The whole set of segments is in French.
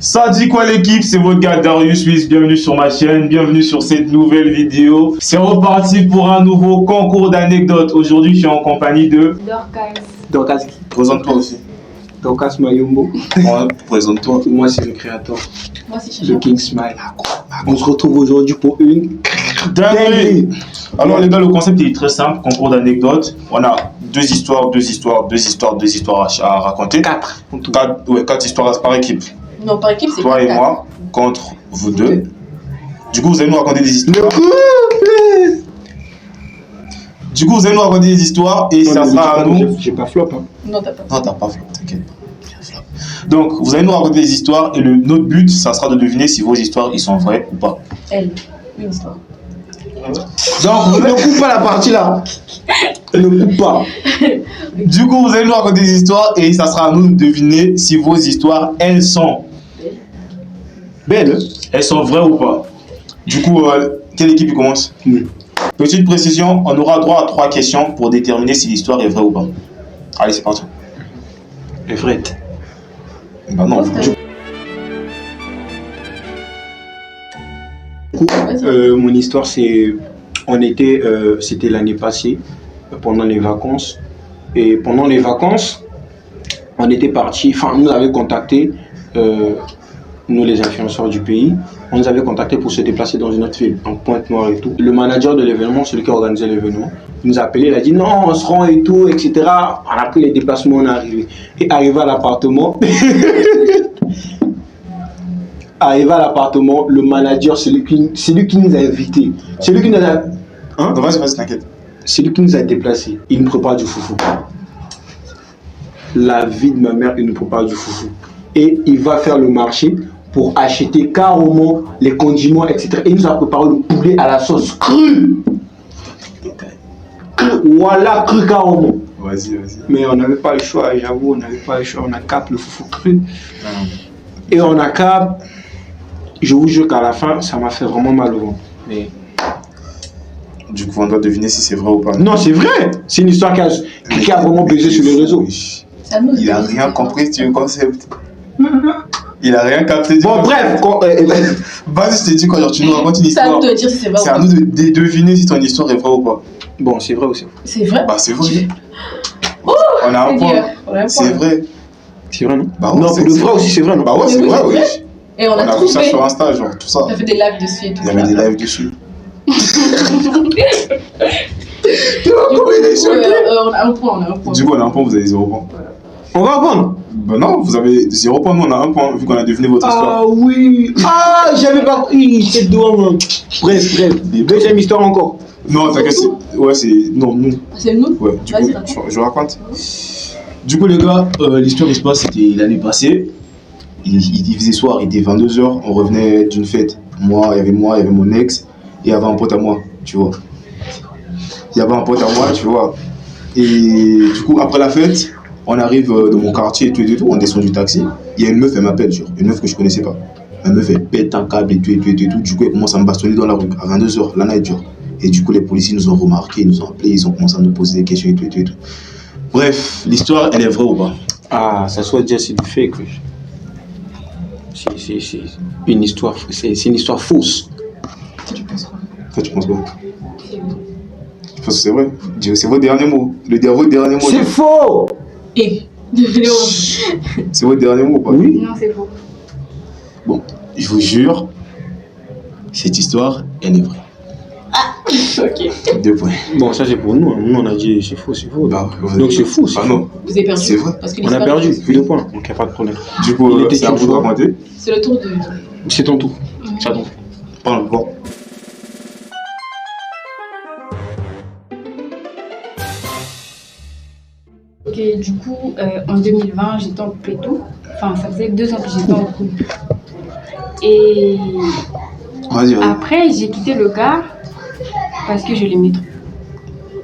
Ça dit quoi l'équipe? C'est votre gars Darius Suisse, bienvenue sur ma chaîne, bienvenue sur cette nouvelle vidéo. C'est reparti pour un nouveau concours d'anecdotes. Aujourd'hui je suis en compagnie de... Dorcas. Présente-toi aussi. Dorcas Mayombo. Ouais, présente-toi. Moi c'est le créateur. Moi aussi, Le King Smile. On se retrouve aujourd'hui pour une dinguerie. Alors les gars, le concept est très simple, concours d'anecdotes. On a deux histoires à raconter. Quatre histoires par équipe. Non, par équipe, c'est toi et 4. moi contre vous deux. Du coup, vous allez nous raconter des histoires. Et ça sera à nous. J'ai pas flop. Hein. Non, t'as pas. Non, t'as pas flop, t'inquiète pas. Donc, vous allez nous raconter des histoires et notre but, ça sera de deviner si vos histoires ils sont vraies ou pas. Une histoire. Donc, Ne coupe pas la partie là. Ne coupe pas. du coup, vous allez nous raconter des histoires et ça sera à nous de deviner si vos histoires, elles sont belles. Elles sont vraies ou pas. Du coup, quelle équipe il commence? Petite précision, on aura droit à 3 questions pour déterminer si l'histoire est vraie ou pas. Allez, c'est parti. Elle est vraie. Bah non. Mon histoire, c'est, c'était l'année passée, pendant les vacances. Et pendant les vacances, on était parti, enfin, on nous avait contacté, nous les influenceurs du pays, on nous avait contacté pour se déplacer dans une autre ville, en Pointe-Noire et tout. Le manager de l'événement, celui qui a organisé l'événement, il nous a appelé, il a dit non, on se rend et tout, etc. On a pris les déplacements, on est arrivé. Et arrivé à l'appartement, le manager, c'est lui qui nous a invités. C'est lui qui nous a... Hein? Vas-y, t'inquiète. C'est lui qui nous a déplacés. Il nous prépare du foufou. La vie de ma mère, il nous prépare du foufou. Et il va faire le marché pour acheter carrément les condiments, etc. Et il nous a préparé le poulet à la sauce crue. Voilà, cru carrément. Vas-y. Mais on n'avait pas le choix, j'avoue, on n'avait pas le choix. On a capé le foufou cru. Et on a capé. Je vous jure qu'à la fin, ça m'a fait vraiment mal au ventre. Mais... Du coup, on doit deviner si c'est vrai ou pas. Non, c'est vrai. C'est une histoire qui a vraiment baisé sur les réseaux. Il a rien compris du concept. Il a rien capté. Bon, bref. Vas-y, je t'ai dit quoi, tu nous racontes une histoire. C'est à nous de dire si c'est vrai ou C'est pas. à nous de deviner si ton histoire est vraie ou pas. Bon, c'est vrai aussi. C'est vrai? Bah, c'est vrai. On a un point. C'est vrai. C'est vrai, non? Bah ouais, non, pour le vrai aussi, c'est vrai, non? Bah ouais, c'est vrai, oui. Et on a trouvé. vu ça sur Insta, genre tout ça. T'as fait des lives dessus et tout. Il y avait des lives dessus. Du coup, on a un point. Du coup, on a un point, vous avez 0 point. On va apprendre. Bah non, vous avez 0 point, nous on a 1 point, vu qu'on a deviné votre histoire. Ah oui. Ah, j'avais pas compris. C'est doigt, moi. Bref. Deuxième histoire encore. Non, t'inquiète, ouais, c'est... Non, nous. C'est nous? Ouais, du coup, je raconte. Du coup, les gars, l'histoire il se passe, c'était l'année passée. Il faisait soir, il était 22h, on revenait d'une fête. Il y avait mon ex, et il y avait un pote à moi, tu vois. Et du coup, après la fête, on arrive dans mon quartier et tout, on descend du taxi. Il y a une meuf, elle m'appelle, genre, une meuf que je connaissais pas. La meuf, elle pète un câble et tout. Du coup, elle commence à me bastonner dans la rue, à 22h, la night, genre. Et du coup, les policiers nous ont remarqué, ils nous ont appelés, ils ont commencé à nous poser des questions et tout. Bref, l'histoire, elle est vraie ou pas? Ah, ça soit déjà, c'est du fake, oui. C'est une histoire, c'est une histoire fausse. Toi, tu penses quoi? Toi, tu penses quoi? Je pense que c'est vrai. C'est vos derniers mots. Vos derniers mots. C'est faux! Et c'est vos derniers mots, quoi. Oui. Non, c'est faux. Bon, je vous jure, cette histoire, elle est vraie. Ok. 2 points. Bon, ça c'est pour nous. Hein. Nous on a dit c'est faux. Bah, donc c'est faux. Ah non. Vous avez perdu. C'est vrai. Parce que On a perdu. 2 points. Donc il n'y a pas de problème. Du coup, c'est à vous de raconter. C'est le tour de... C'est ton tour. C'est à ton tour. Parle, bon. Ok, du coup, en 2020, j'étais en couple et tout. Enfin, ça faisait 2 ans que j'étais en couple. Et Vas-y. après, j'ai quitté le gars parce que je l'aimais trop.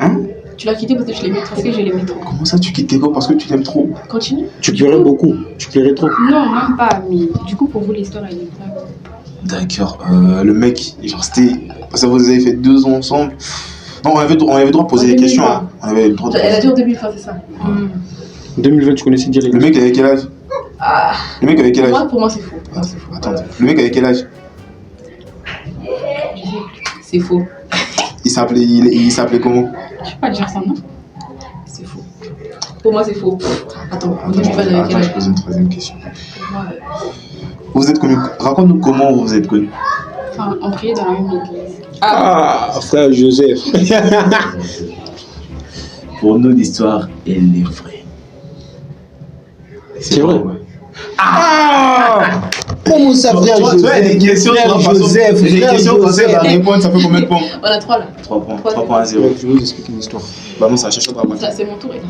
Hein? Tu l'as quitté parce que je l'aimais trop. Parce que je l'aimais trop. Comment ça, tu quittes tes gars parce que tu l'aimes trop? Continue. Tu plairais beaucoup. Tu plairais trop. Non, même pas. Mais du coup, pour vous, l'histoire, elle est vraie. D'accord. Le mec, genre, c'était. Parce que vous avez fait 2 ans ensemble. Non, on avait le droit de poser des questions. Hein. On avait le droit de Elle a dit en 2020, c'est ça. 2020, tu connaissais direct. Le mec, il avait quel âge? Ah, Le mec avait quel âge? pour moi, c'est faux. Pour moi, c'est faux. Attends, le mec avait quel âge? C'est faux. Il s'appelait comment? Je peux pas dire ça, non? C'est faux. Pour moi, c'est faux. Attends, on ne pas avec quel Attends, je âge. pose une troisième question. Pour moi, Vous êtes connus. Raconte-nous comment vous êtes connus. Enfin, on priait dans la même église. Ah, frère Joseph. Pour nous, l'histoire, elle est vraie. C'est vrai. Ouais. Ah, comment ça, frère Tu vois, il y a des questions, Frère frère Joseph, des frère questions, quand elle va Joseph. répondre, ça fait combien de points? on a 3 là. 3 points. Trois 3 points à 0. Je vais vous expliquer une histoire. Bah non, ça cherche pas à Ça, c'est mon tour. Et...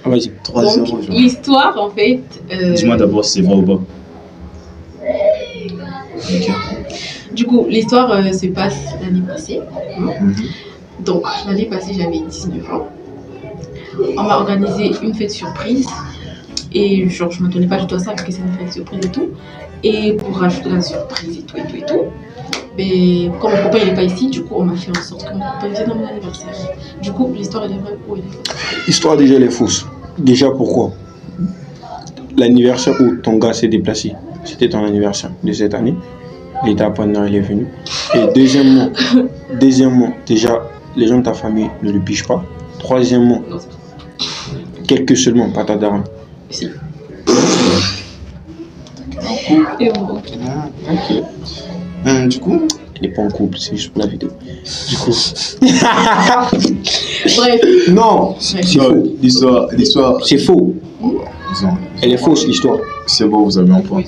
Ah, vas-y. 3 à 0. Donc, l'histoire, en fait. Dis-moi d'abord si c'est vrai ou pas. Ok. Du coup, l'histoire se passe l'année passée. Mhm. Donc, l'année passée, j'avais 19 ans. On m'a organisé une fête surprise. Et genre, je ne m'attendais pas du tout à ça parce que c'est une fête surprise et tout. Et pour rajouter la surprise et tout, mais quand mon copain il n'est pas ici, du coup, on m'a fait en sorte que mon copain vienne à mon anniversaire. Du coup, l'histoire, elle est vraie ou elle est fausse? L'histoire, déjà, elle est fausse. Déjà, pourquoi? L'anniversaire où ton gars s'est déplacé, c'était ton anniversaire de cette année. Il était à Pointe-Noire, il est venu. Et deuxièmement, déjà, les gens de ta famille ne le pichent pas. Troisièmement, Non, c'est pas. quelques seulement, pas ta daronne. Si. Et bon. Ok. Du coup, Il n'est pas en couple, c'est juste pour la vidéo. Du coup. Bref. Non, Bref. c'est faux. l'histoire. C'est faux. Non, Elle est fausse, l'histoire. c'est bon, vous avez un point.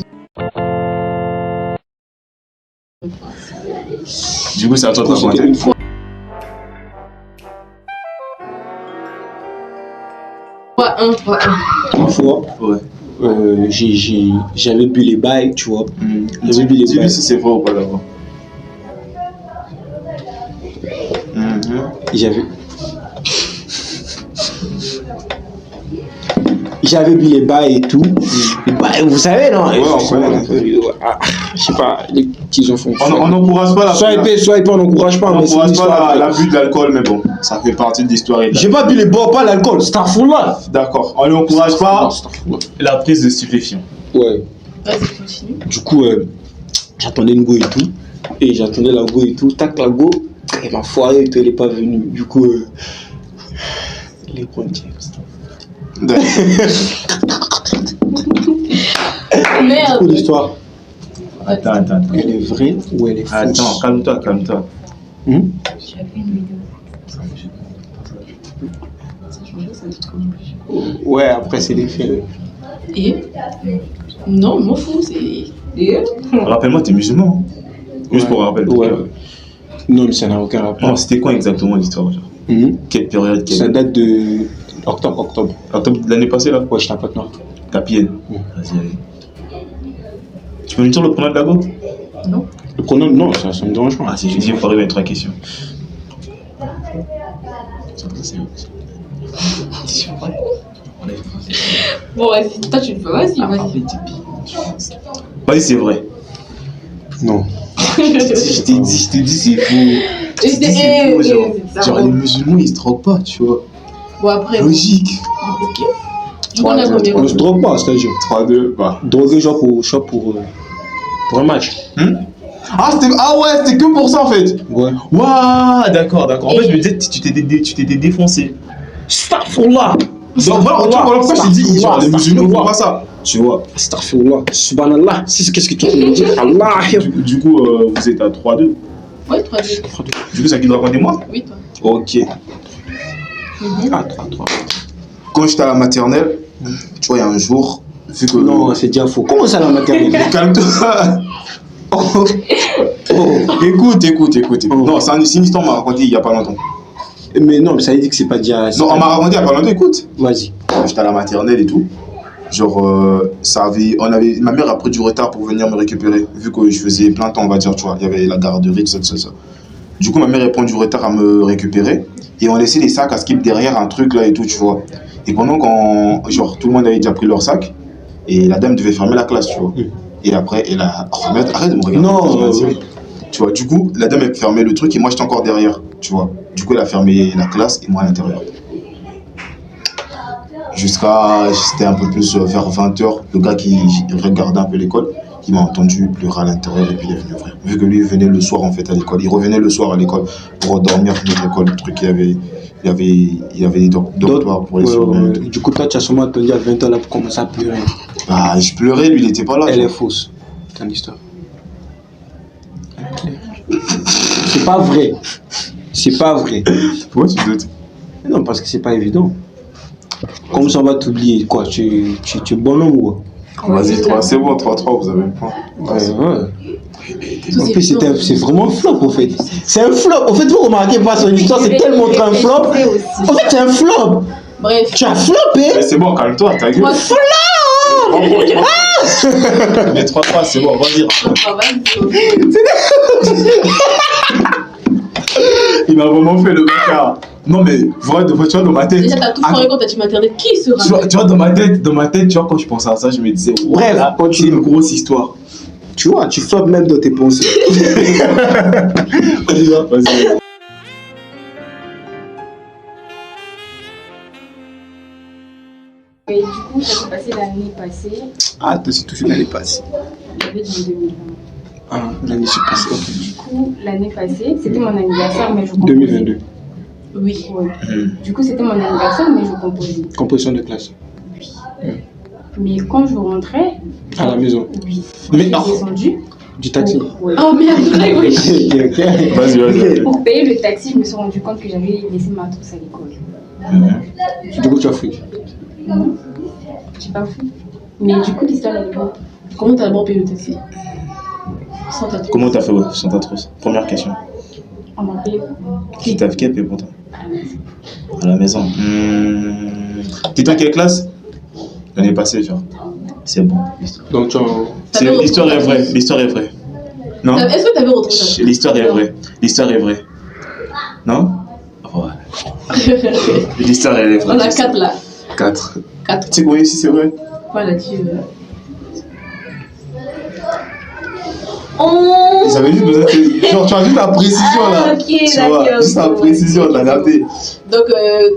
Du coup, c'est à toi de C'était raconter. une fois. 3-1, 3-1. Une fois, Ouais. j'avais bu les bails, tu vois. J'avais bu les Dis-lui bails. si c'est vrai ou pas d'abord. J'avais bu les bails et tout. Les bails, vous savez, non? Ouais, on connaît. Ah, je sais pas, les petits enfants. On n'encourage pas Soit épais, on n'encourage pas. on mais c'est n'encourage une histoire. pas l'abus de l'alcool, mais bon, ça fait partie de l'histoire. J'ai pas bu les bois, pas l'alcool. C'est un fou là. D'accord, on n'encourage pas la prise de stupéfiants. Ouais. Vas-y, continue. Du coup, j'attendais une go et tout. Et j'attendais la go et tout. Tac, la go, elle m'a foiré et tout, elle est pas venue. Du coup, les points de D'accord. Merde. Du coup, l'histoire, Attends. elle est vraie ou elle est fausse? Attends, calme-toi. Hmm? J'avais une vidéo. Ça a changé, ça me dit trop. Ouais, après, c'est les faits. Et non, m'en fous, c'est. Et Rappelle-moi, t'es musulman. Hein? Juste pour rappel. Ouais. Non, mais ça n'a aucun rapport. Non, c'était quoi exactement l'histoire genre? Quelle période? Ça date de octobre. Octobre de l'année passée là? Ouais, j'étais à Pointe-Noire. Capienne. Vas-y, allez. Tu peux me dire le pronom de la go? non. Le pronom, non, ça me dérange pas. Ah, si je dis, il faut arriver à 3 questions. Bon, vas-y, toi tu le fais, vas-y, vas-y. Vas-y, c'est vrai. Non. Je t'ai dit, c'est faux. Je t'ai dit, c'est faux, genre les musulmans ils se droguent pas, tu vois. Bon, après. Logique. Ok. Du coup, on a combien? On se drogue pas, c'est-à-dire. 3-2, bah. Droguer, genre pour un match. Ah ouais, c'était que pour ça en fait. Ouais. Waouh, d'accord. En fait, je me disais, tu t'étais défoncé. Astaghfirullah. Donc voilà, tu vois, pourquoi je t'ai dit, genre, les musulmans font pas ça. Tu vois. Astaghfirullah. Subhanallah. C'est qu'est-ce que tu veux dire? Allah. Du coup, vous êtes à 3-2. Ouais, 3-2. Du coup, c'est à qui de raconter moi? Oui, toi. Ok. Ah, 3. Quand j'étais à la maternelle, tu vois, il y a un jour, vu que. Non, c'est déjà faux. Comment ça la maternelle? Calme-toi. Oh. Écoute. Oh. Non, c'est une histoire qu'on m'a racontée il y a pas longtemps. Mais non, mais ça veut dire que c'est pas déjà. Non, on m'a raconté il y a pas longtemps, écoute. Vas-y. J'étais à la maternelle et tout. Genre, ma mère a pris du retard pour venir me récupérer, vu que je faisais plein de temps, on va dire, tu vois. Il y avait la garderie, tout ça. Du coup, ma mère, elle prend du retard à me récupérer. Et on laissait les sacs à skip derrière un truc là et tout, tu vois. Et pendant genre, tout le monde avait déjà pris leur sac, et la dame devait fermer la classe, tu vois. Et après, elle a. Oh, arrête de me regarder. Non, Tu vois, du coup, la dame, elle fermait le truc et moi, j'étais encore derrière, tu vois. Du coup, elle a fermé la classe et moi à l'intérieur. c'était un peu plus vers 20h, le gars qui regardait un peu l'école, il m'a entendu pleurer à l'intérieur et puis il est venu ouvrir. Vu que lui venait le soir en fait à l'école, il revenait le soir à l'école pour dormir dans notre école, le truc il y avait des dortoirs pour les soirs. Du coup, toi, tu as sûrement attendu à 20h là pour commencer à pleurer. Bah, je pleurais, lui il était pas là. Elle est fausse, ton histoire. C'est pas vrai. C'est pas vrai. Pourquoi tu doutes? Non, parce que c'est pas évident. Comme ça, on va t'oublier. Quoi, tu es bonhomme ou quoi? Vas-y, 3, c'est bon, 3-3, vous avez le point. En plus, c'est vraiment un flop, en fait. C'est un flop. En fait, vous remarquez pas son histoire, c'est tellement un flop. En fait, c'est un flop. Bref. Tu as flopé. Mais c'est bon, calme-toi, ta gueule. Moi, Mais 3-3, c'est bon, vas-y. Il m'a vraiment fait le bâtard. Non, mais vois, tu vois, dans ma tête. Déjà, t'as tout foiré quand t'as dit maternelle. Qui sera Tu vois, dans ma tête, tu vois, quand je pensais à ça, je me disais, bref, c'est une grosse histoire. Tu vois, tu floppes même dans tes pensées. Vas-y. Et du coup, ça s'est passé l'année passée. Ah, toi, c'est toujours l'année passée. J'avais dit en 2020. Ah, l'année passée, ok. Du coup, l'année passée, c'était mon anniversaire, mais je composais. 2022. Oui. Ouais. Du coup, c'était mon anniversaire, mais je composais. Composition de classe. Mais quand je rentrais, À la maison. oui, Mais j'ai non. descendu. Du taxi. Ouais. Oh merde, oui. Ok. Vas-y. Pour payer le taxi, je me suis rendu compte que j'avais laissé ma trousse à l'école. Du coup, tu as fouillé. Non, j'ai pas fou. Mais du coup, l'histoire elle est bonne. Comment t'as d'abord payé le taxi? Sans ta trousse. Comment t'as fait, ouais, sans ta trousse? Première question. On m'a payé. Qui t'a payé pour toi? À la maison. À la maison. T'étais en quelle classe? L'année passée, genre. C'est bon. Donc, tu as. L'histoire est vraie. L'histoire est vraie. Non? Est-ce que t'avais retrouvé ta L'histoire est vraie. L'histoire est vraie. Non? Ouais. L'histoire elle est vraie. On a 4 là. 4. 4. Tu sais combien si c'est vrai? Voilà, tu. Ils avaient juste besoin de. Genre, tu as vu la précision là. Ok, tu vois, d'accord. juste la précision, t'as capté. Donc,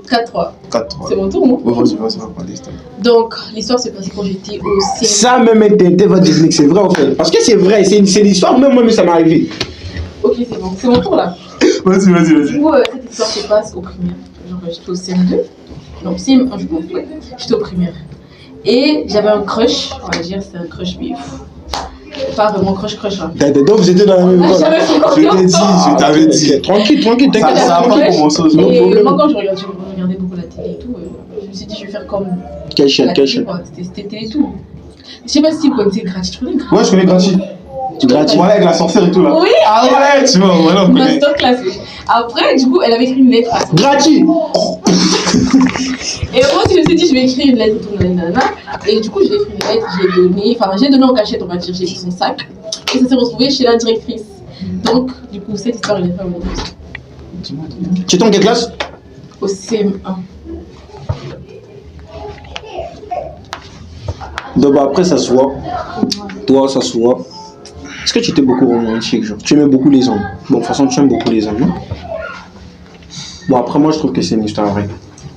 4-3. 4-3. C'est mon tour, non? Ouais, vas-y, on va prendre l'histoire. Donc, l'histoire s'est passée quand j'étais au CM. Ça, même Tintin va dire que c'est vrai, en fait. Parce que c'est vrai, c'est l'histoire, même moi, mais ça m'est arrivé. Ok, c'est bon. C'est mon tour là. Vas-y. Du coup, cette histoire se passe au primaire. Genre, j'étais au CM2. Non, CM1, je pense. Ouais. J'étais au primaire. Et j'avais un crush. On va dire, c'est un crush, mais. Pas vraiment crush. Hein. Donc, vous étiez dans la même école. J'avais Je t'ai dit, je t'avais dit. Tranquille, t'inquiète. Ça a pas commencé aujourd'hui. Et moi, quand je regardais beaucoup la télé et tout, je me suis dit, je vais faire comme. Quelle chaîne, la télé, quoi. C'était télé et tout. Je sais pas si vous connaissez Grati. Tu connais Grati? Ouais, je connais Grati. Grati. Ouais, avec la sorcière et tout là. Oui. Ah ouais, tu vois, voilà, on connaît. Masterclass. Après, du coup, elle avait écrit une lettre à son. Grati. Et moi, je me suis dit, je vais écrire une lettre autour de nanana. Et du coup, j'ai écrit une lettre, j'ai donné en cachette, on va dire, j'ai pris son sac. Et ça s'est retrouvé chez la directrice. Donc, du coup, cette histoire, elle est pas aujourd'hui. Tu étais en quelle classe? Au CM1. Donc, bah, après, ça se voit. Toi, ça se voit. Est-ce que tu étais beaucoup romantique, genre? Tu aimais beaucoup les hommes. Bon, de toute façon, tu aimes beaucoup les hommes, non? Bon, après, moi, je trouve que c'est une histoire vraie.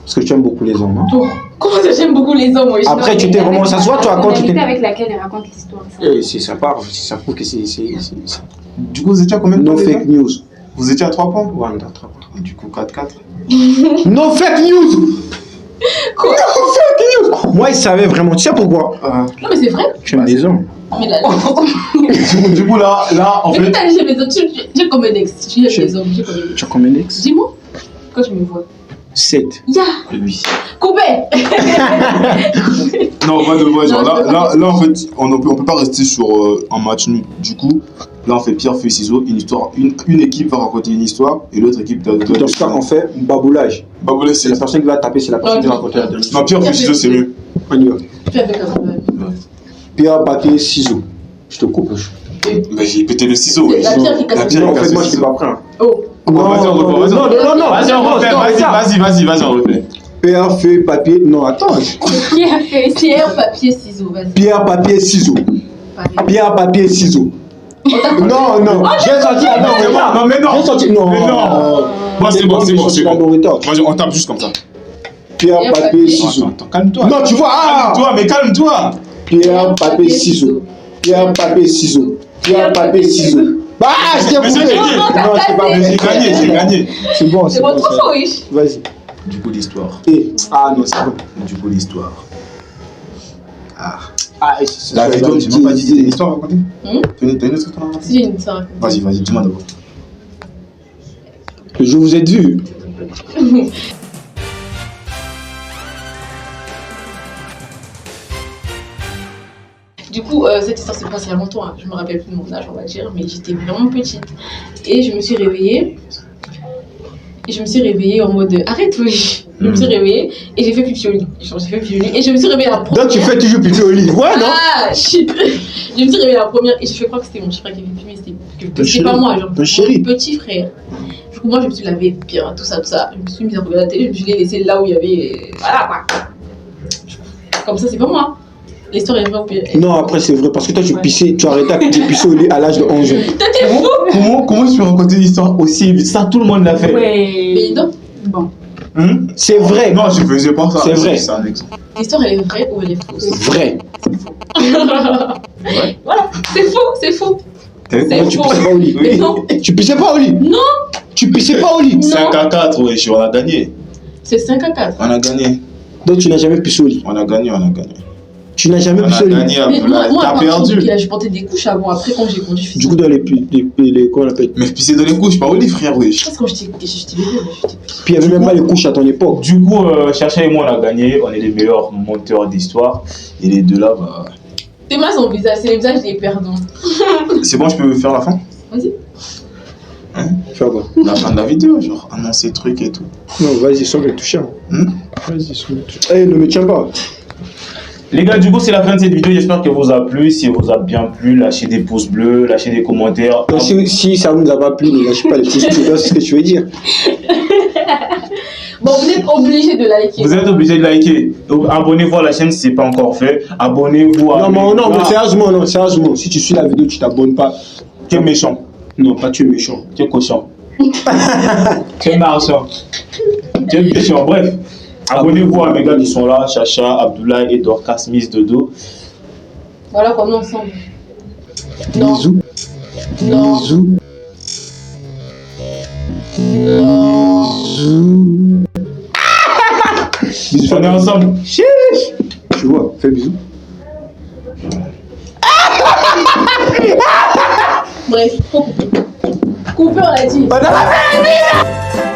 Parce que tu aimes beaucoup les hommes, non? Oh, comment ça, j'aime beaucoup les hommes, moi. Après, tu t'es vraiment. Ça se voit, toi, quand tu t'es. avec laquelle elle raconte l'histoire. Si ça part, si ça prouve que c'est. Du coup, vous étiez à combien de No points déjà? fake news. Vous étiez à 3 points? Ouais, on est à 3 points. Du coup, 4-4. No fake news! Quoi? No fake news! Moi, il savait vraiment. Tu sais pourquoi? Non, mais c'est vrai. Tu aimes les hommes. Mais là, Du coup, là, en mais fait. putain, j'ai mes autres. J'ai comme un ex. J'ai les hommes, j'ai comme un ex. Tu as combien d'ex? Dis-moi, quand tu me vois. 7. Ya! Lui. Coupé! Non, pas de vrai. Genre, Non, je peux pas. là, en fait, on peut pas rester sur un match nul. Du coup, là, on fait pierre, feuille, ciseaux. Une histoire. Une équipe va raconter une histoire et l'autre équipe doit. Dans ce cas, on fait baboulage. Bah, voilà, C'est la personne qui va taper, c'est la personne qui va raconter la dernière. Non, pierre, feuille, ciseaux, c'est mieux. On y va. Fais avec un peu. Pierre, papier, ciseaux. Je te coupe. Mais j'ai pété le ciseau. C'est la pierre qui casse La le pierre, Non, en il casse fait, moi, le je suis ciseau. pas prêt. Hein. Oh! Vas-y, on reprend, vas-y. Non. Vas-y, on refait. Vas-y, on refait. Pierre, feuille, papier. Non, attends. Qui a fait pierre, papier, ciseaux? Vas-y. Pierre, papier, ciseaux. Pareil. Pierre, papier, ciseaux. Non. J'ai sorti la C'est bon, non, mais non. J'ai sorti. Non. Mais non. Moi, c'est bon. J'ai sorti la Vas-y, nourriture. on tape juste comme ça. Pierre, papier, ciseaux. Attends, calme-toi. Non, tu vois, Calme-toi, mais calme-toi. Pierre, papier, ciseaux. Pierre, papier, ciseaux. Pierre, papier, ciseaux. Bah, je t'ai Mais c'est coupé. gagné. Non, c'est pas Mais c'est gagné, c'est gagné. C'est bon, C'est votre ça. trop riche. Vas-y. Du coup, l'histoire. Ah non, c'est bon. Du coup, l'histoire. Ah. Ah, c'est La vidéo, tu m'as pas dit une histoire à raconter. Hmm? T'as une autre histoire à raconter? Si j'ai une histoire. Vas-y, dis-moi d'abord. Le jour où vous êtes vus. Du coup, cette histoire s'est passée il y a longtemps, hein. Je me rappelle plus de mon âge, on va dire, mais j'étais vraiment petite. Et je me suis réveillée. Et je me suis réveillée en mode arrête, oui. Je me suis réveillée et j'ai fait pipi au lit. Genre, j'ai fait pipi au lit et je me suis réveillée la première. Donc tu fais toujours pipi au lit. Ouais, non? Ah, shit. Je me suis réveillée la première et je fais croire que c'était mon petit frère qui avait fumé, c'était chéri. pas moi, genre Le chéri. mon petit frère. Du coup, moi, je me suis lavée bien, tout ça. Je me suis mise à regarder la télé, je me suis laissée là où il y avait. Voilà quoi. Comme ça, c'est pas moi. L'histoire est vraie ou pas? Non, après c'est vrai, parce que toi tu pissais, tu arrêtais de pisser au lit à l'âge de 11 ans. T'étais fou. Comment tu peux raconter une histoire aussi? Ça, tout le monde l'a fait. Mais non, Bon. C'est vrai. Non, je faisais pas ça. C'est vrai. C'est un exemple. l'histoire elle est vraie ou elle est fausse? Vrai. Voilà, c'est faux. T'as C'est vu Tu faux. pissais pas au lit. Mais non, Tu pissais pas au lit. non, Tu pissais pas au lit. 5 à 4, wesh, on a gagné. c'est 5 à 4. On a gagné. Donc tu n'as jamais pissé au lit. On a gagné. Tu n'as jamais On pissé a au lit. gagné. Mais moi, à T'as partir perdu. de là, je portais des couches avant, après quand j'ai conduit, je fais Du ça. coup dans les quoi on appelle. Mais pisser dans les couches, pas au lit, frère, wesh. Je pense que quand j'étais bébé, mais j'étais Puis il n'y avait même pas les couches à ton époque. Du coup, Chacha et moi, on a gagné. On est les meilleurs monteurs d'histoire. Et les deux là, bah. C'est moi son visage, c'est les visages des perdants. C'est bon, je peux faire la fin? Vas-y. Faire quoi? La fin de la vidéo, genre annoncer trucs et tout. Non, vas-y, sans le toucher. Vas-y, sans le toucher. Eh, ne me tiens pas. Les gars, du coup, c'est la fin de cette vidéo. J'espère qu'elle vous a plu. Si elle vous a bien plu, lâchez des pouces bleus, lâchez des commentaires. Non, si ça ne nous a pas plu, ne lâchez pas les pouces bleus, c'est ce que tu veux dire. Bon, vous êtes obligés de liker. Vous êtes obligés de liker. Donc, abonnez-vous à la chaîne si ce n'est pas encore fait. Abonnez-vous à. Non, mais sérieusement, si tu suis la vidéo, tu t'abonnes pas. Tu es méchant. Non, pas tu es méchant. Tu es cochon. Tu es marchand. Tu es méchant. Bref. Abonnez-vous à mes gars qui sont là, Chacha, Abdoulaye et Dorcas Miss Dodo. Voilà, comme nous ensemble. Non. Bisous. Non. Bisous. Bisous. On est ensemble. Tu vois, fais bisous. Bref, faut couper. Couper, on l'a dit. On a fait